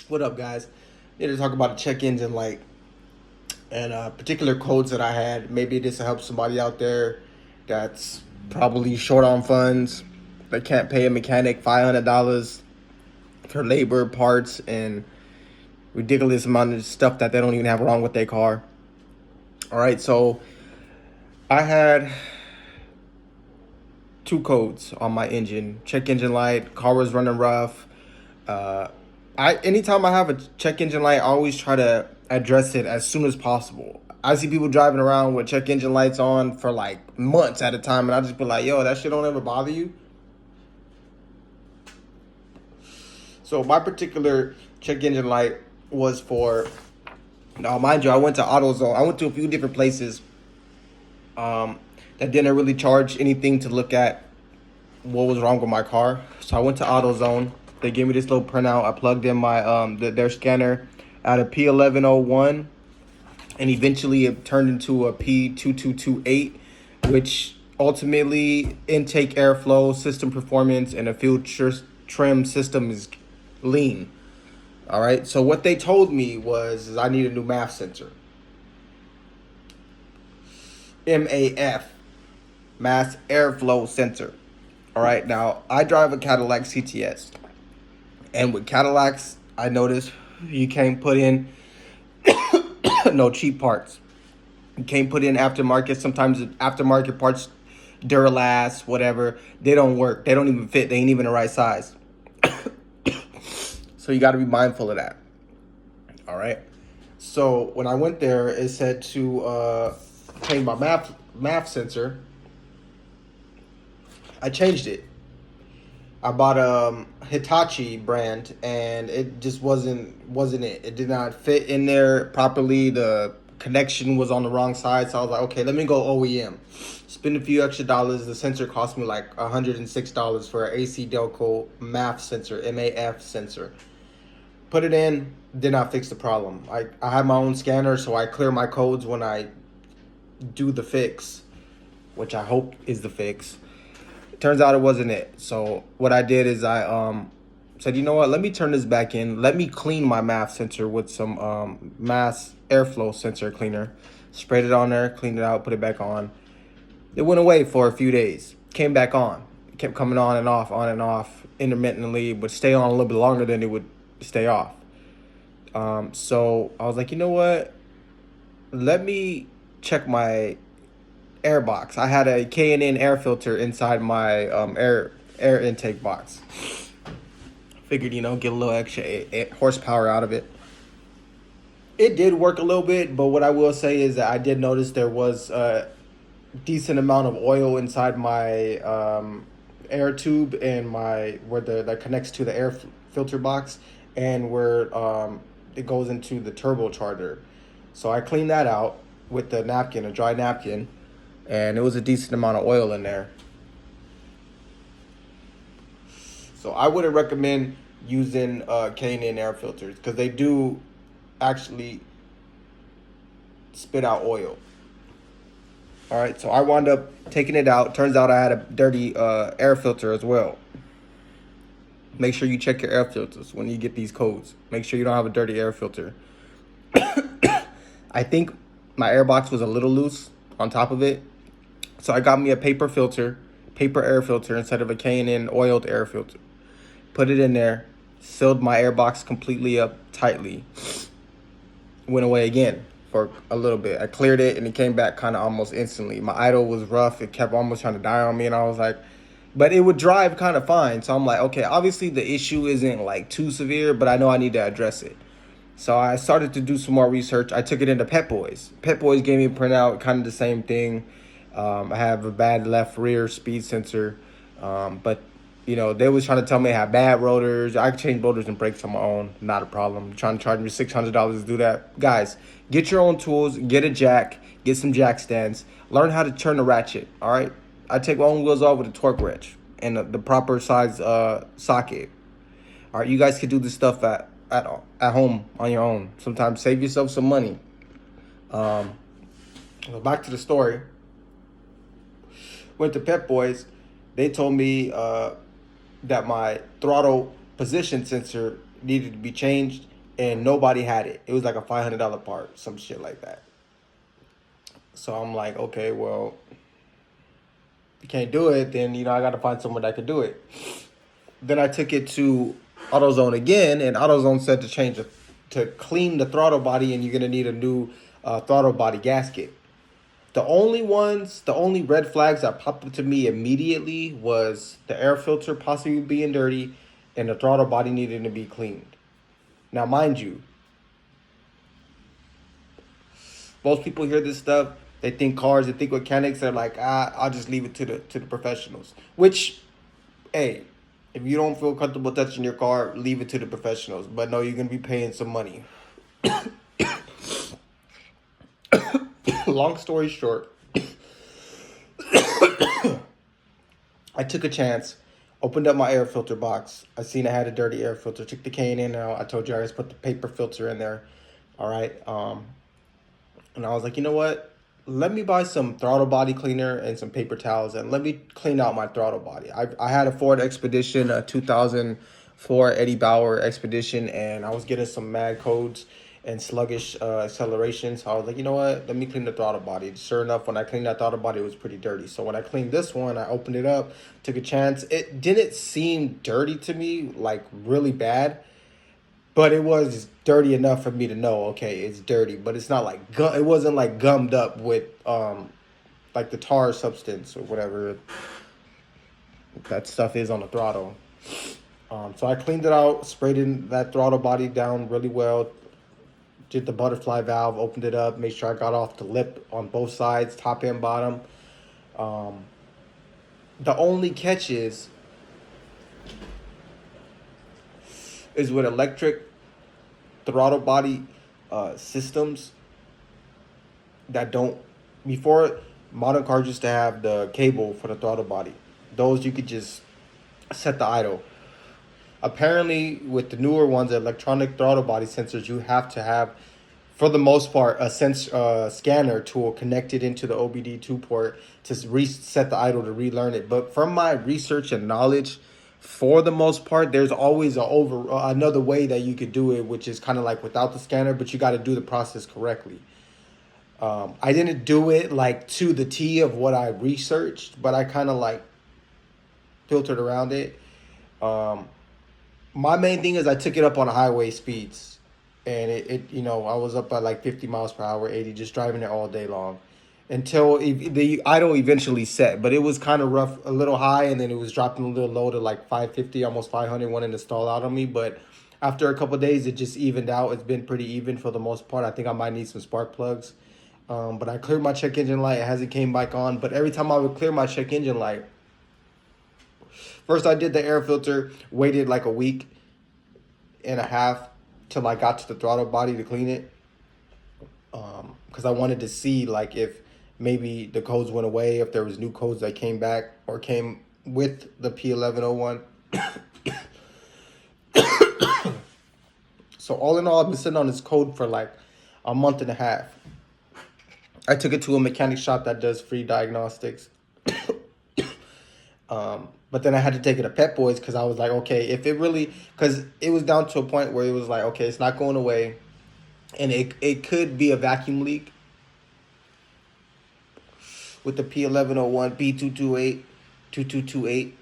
What up, guys? Need to talk about a check engine light and particular codes that I had. Maybe this will help somebody out there that's probably short on funds. They can't pay a mechanic $500 for labor, parts, and ridiculous amount of stuff that they don't even have wrong with their car. All right, so I had two codes on my engine. Check engine light. Car was running rough. Uh, anytime I have a check engine light, I always try to address it as soon as possible. I see people driving around with check engine lights on for like months at a time, and I just be like, "Yo, that shit don't ever bother you." So my particular check engine light was for. Now, mind you, I went to AutoZone. I went to a few different places um, that didn't really charge anything to look at what was wrong with my car. So I went to AutoZone. They gave me this little printout. I plugged in my their scanner at a P1101, and eventually it turned into a P2228, which ultimately intake airflow, system performance, and a filter trim system is lean. All right. So what they told me was is I need a new MAF sensor. MAF, mass airflow sensor. All right. Now I drive a Cadillac CTS. And with Cadillacs, I noticed you can't put in no cheap parts. You can't put in aftermarket. Sometimes aftermarket parts, Duralast, whatever, they don't work. They don't even fit. They ain't even the right size. So you got to be mindful of that. All right. So when I went there, it said to change my MAF sensor. I changed it. I bought a Hitachi brand, and it just wasn't it. It did not fit in there properly. The connection was on the wrong side, so I was like, okay, let me go OEM. Spend a few extra dollars. The sensor cost me like $106 for an AC Delco MAF sensor, MAF sensor. Put it in, did not fix the problem. I have my own scanner, so I clear my codes when I do the fix, which I hope is the fix. Turns out it wasn't it. So what I did is I said, you know what? Let me turn this back in. Let me clean my MAF sensor with some mass airflow sensor cleaner. Sprayed it on there, cleaned it out, put it back on. It went away for a few days. Came back on. It kept coming on and off intermittently. Would stay on a little bit longer than it would stay off. So I was like, you know what? Let me check my air box. I had a K&N air filter inside my air intake box. Figured, get a little extra horsepower out of it. It did work a little bit, but what I will say is that I did notice there was a decent amount of oil inside my air tube and my where that connects to the air filter box and where it goes into the turbocharger. So I cleaned that out with the napkin, a dry napkin, and it was a decent amount of oil in there. So I wouldn't recommend using K&N air filters because they do actually spit out oil. All right, so I wound up taking it out. Turns out I had a dirty air filter as well. Make sure you check your air filters when you get these codes. Make sure you don't have a dirty air filter. I think my air box was a little loose on top of it. So I got me a paper air filter instead of a K&N oiled air filter. Put it in there, sealed my air box completely up tightly. Went away again for a little bit. I cleared it and it came back kind of almost instantly. My idle was rough. It kept almost trying to die on me, and I was like, but it would drive kind of fine. So I'm like, okay, obviously the issue isn't like too severe, but I know I need to address it. So I started to do some more research. I took it into Pet Boys. Pet Boys gave me a printout, kind of the same thing. I have a bad left rear speed sensor, but they was trying to tell me I had bad rotors. I could change rotors and brakes on my own, not a problem. Trying to charge me $600 to do that. Guys, get your own tools, get a jack, get some jack stands, learn how to turn the ratchet. All right, I take my own wheels off with a torque wrench and the proper size socket. All right, you guys can do this stuff at home on your own. Sometimes save yourself some money. Back to the story. Went to Pep Boys. They told me that my throttle position sensor needed to be changed and nobody had it. It was like a $500 part, some shit like that. So I'm like, okay, well, if you can't do it, then I got to find someone that could do it. Then I took it to AutoZone again, and AutoZone said to clean the throttle body, and you're gonna need a new throttle body gasket. The only red flags that popped up to me immediately was the air filter possibly being dirty, and the throttle body needing to be cleaned. Now, mind you, most people hear this stuff, they think cars, they think mechanics. They're like, I'll just leave it to the professionals. Which, hey, if you don't feel comfortable touching your car, leave it to the professionals. But no, you're gonna be paying some money. Long story short, I took a chance, opened up my air filter box. I seen I had a dirty air filter. Took the cane in. I told you I just put the paper filter in there. All right. And I was like, you know what? Let me buy some throttle body cleaner and some paper towels, and let me clean out my throttle body. I had a Ford Expedition, a 2004 Eddie Bauer Expedition, and I was getting some mad codes and sluggish acceleration. So I was like, you know what? Let me clean the throttle body. Sure enough, when I cleaned that throttle body, it was pretty dirty. So when I cleaned this one, I opened it up, took a chance. It didn't seem dirty to me, like really bad. But it was dirty enough for me to know, okay, it's dirty. But it's not like it wasn't like gummed up with like the tar substance or whatever that stuff is on the throttle. So I cleaned it out, sprayed in that throttle body down really well, did the butterfly valve, opened it up, made sure I got off the lip on both sides, top and bottom. The only catch is with electric throttle body systems that don't, before, modern cars used to have the cable for the throttle body. Those you could just set the idle. Apparently with the newer ones, the electronic throttle body sensors, you have to have, for the most part, a scanner tool connected into the OBD2 port to reset the idle to relearn it. But from my research and knowledge, for the most part, there's always another way that you could do it, which is kind of like without the scanner, but you got to do the process correctly. I didn't do it like to the T of what I researched, but I kind of like filtered around it. My main thing is I took it up on highway speeds, and it I was up at like 50 miles per hour, 80, just driving it all day long until the idle eventually set. But it was kind of rough, a little high, and then it was dropping a little low to like 550, almost 500, wanting to stall out on me. But after a couple of days, it just evened out. It's been pretty even for the most part. I think I might need some spark plugs. But I cleared my check engine light. It hasn't came back on. But every time I would clear my check engine light, first I did the air filter, waited like a week and a half till I got to the throttle body to clean it. Because I wanted to see like if maybe the codes went away, if there was new codes that came back or came with the P1101. So all in all, I've been sitting on this code for like a month and a half. I took it to a mechanic shop that does free diagnostics. But then I had to take it to Pep Boys because I was like, okay, if it really, because it was down to a point where it was like, okay, it's not going away, and it could be a vacuum leak with the P1101, P228, 2228.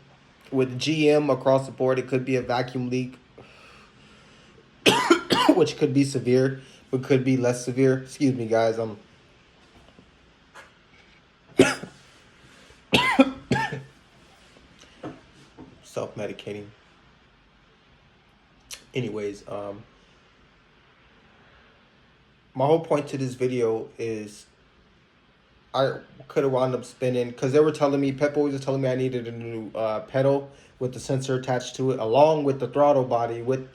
With GM across the board, it could be a vacuum leak, which could be severe, but could be less severe. Excuse me, guys. I'm self-medicating. Anyways, my whole point to this video is I could have wound up spinning because they were telling me, Pep Boys was telling me I needed a new pedal with the sensor attached to it, along with the throttle body with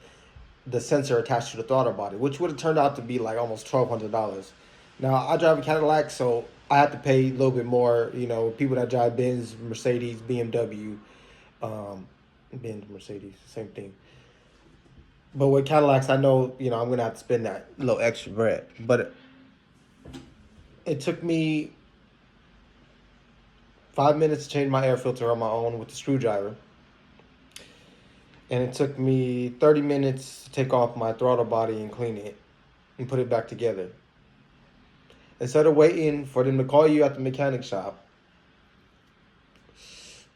the sensor attached to the throttle body, which would have turned out to be like almost $1,200. Now, I drive a Cadillac, so I have to pay a little bit more. People that drive Benz, Mercedes, BMW, Benz, Mercedes, same thing. But with Cadillacs, I know, I'm going to have to spend that little extra bread. But it took me 5 minutes to change my air filter on my own with the screwdriver. And it took me 30 minutes to take off my throttle body and clean it and put it back together. Instead of waiting for them to call you at the mechanic shop,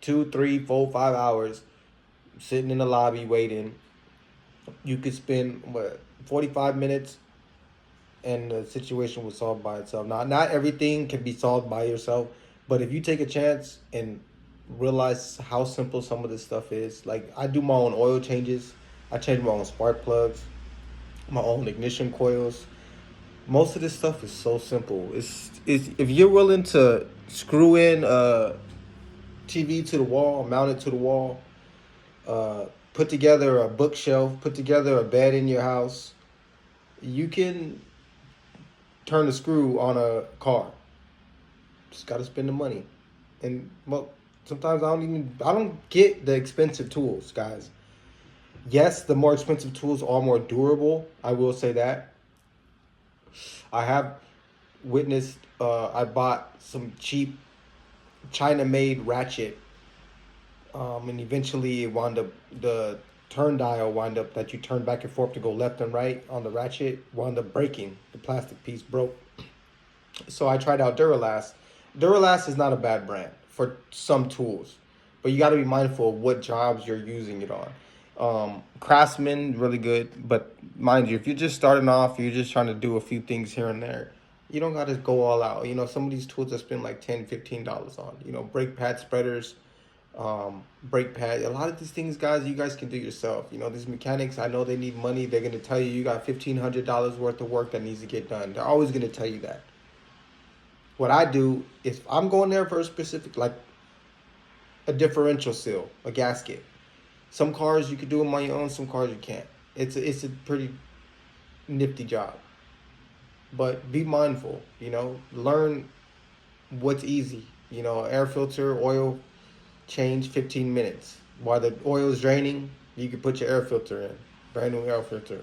2, 3, 4, 5 hours sitting in the lobby waiting, you could spend 45 minutes and the situation was solved by itself. Not everything can be solved by yourself, but if you take a chance and realize how simple some of this stuff is, like I do my own oil changes, I change my own spark plugs, my own ignition coils. Most of this stuff is so simple. It's if you're willing to screw in a TV to the wall, mount it to the wall, put together a bookshelf, put together a bed in your house, you can turn the screw on a car. Just got to spend the money. And well, sometimes I don't get the expensive tools, guys. Yes, the more expensive tools are more durable. I will say that. I have witnessed. I bought some cheap China-made ratchet, and eventually it wound up the turn dial wound up that you turn back and forth to go left and right on the ratchet wound up breaking. The plastic piece broke. So I tried out Duralast. Duralast is not a bad brand for some tools, but you got to be mindful of what jobs you're using it on. Craftsman, really good, but mind you, if you're just starting off, you're just trying to do a few things here and there, you don't got to go all out. Some of these tools I spend like $10, $15 on. Brake pad spreaders, brake pad. A lot of these things, guys, you guys can do yourself. These mechanics, I know they need money. They're going to tell you got $1,500 worth of work that needs to get done. They're always going to tell you that. What I do is I'm going there for a specific, like a differential seal, a gasket. Some cars you can do them on your own, some cars you can't. It's a pretty nifty job. But be mindful, learn what's easy. Air filter, oil change, 15 minutes. While the oil is draining, you can put your air filter in. Brand new air filter.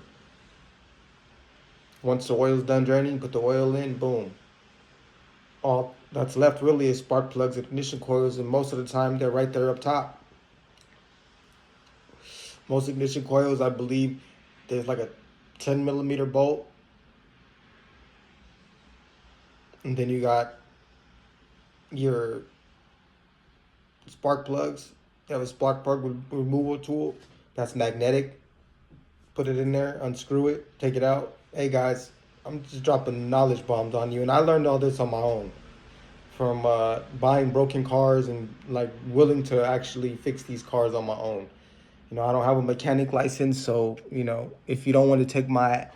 Once the oil's done draining, put the oil in, boom. All that's left really is spark plugs, ignition coils, and most of the time they're right there up top. Most ignition coils, I believe, there's like a 10 millimeter bolt, and then you got your spark plugs. You have a spark plug removal tool that's magnetic. Put it in there, unscrew it, take it out. Hey guys, I'm just dropping knowledge bombs on you, and I learned all this on my own from buying broken cars and like willing to actually fix these cars on my own. I don't have a mechanic license, so if you don't want to take my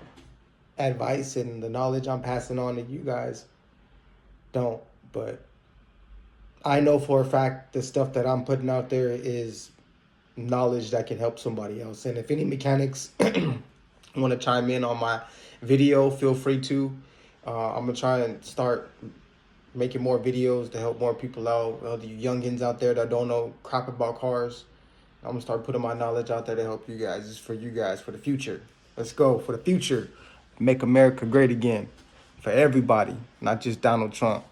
advice and the knowledge I'm passing on to you guys, don't. But I know for a fact the stuff that I'm putting out there is knowledge that can help somebody else. And if any mechanics want to chime in on my video, feel free to. I'm gonna try and start making more videos to help more people out. All the youngins out there that don't know crap about cars, I'm gonna start putting my knowledge out there to help you guys. It's for you guys, for the future. Let's go for the future. Make America great again. For everybody, not just Donald Trump.